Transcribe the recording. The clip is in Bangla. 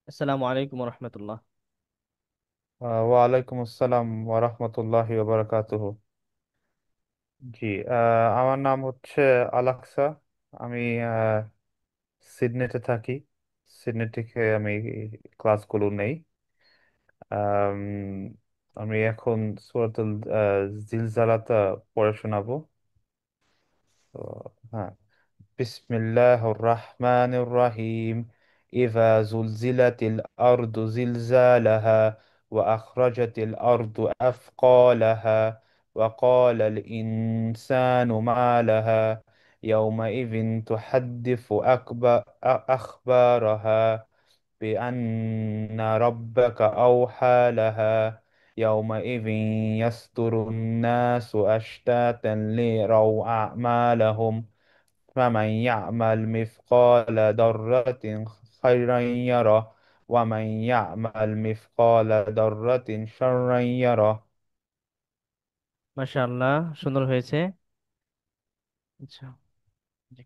আসসালামু আলাইকুম রহমতুল্লাহ। ওয়ালাইকুম আসসালাম ওরহমতুল্লাহি ওবরাকাতুহু। জি, আমার নাম হচ্ছে আলাক্সা। আমি সিডনিতে থাকি। সিডনি থেকে আমি ক্লাসগুলো নেই। আম, আমি এখন সূরাতুল জিলজালাতা পড়ে শোনাবো। তো হ্যাঁ, বিসমিল্লাহির রহমানির রহিম। ইযা জুলজিলাতিল আরদু জিলজালাহা ওয়া আখরাজাতিল আরদু আফকালাহা ওয়া ক্বালাল ইনসানু মা লাহা ইয়াওমাইযিন তুহাদ্দিসু আখবারাহা বিআন্না রাব্বাকা আওহা লাহা يومئذ يصدر الناس أشتاتا ليروا أعمالهم فمن يعمل مثقال ذرة خيرا يره ومن يعمل مثقال ذرة شرا يره। মাশাআল্লাহ, সুন্দর হয়েছে। আচ্ছা। জি।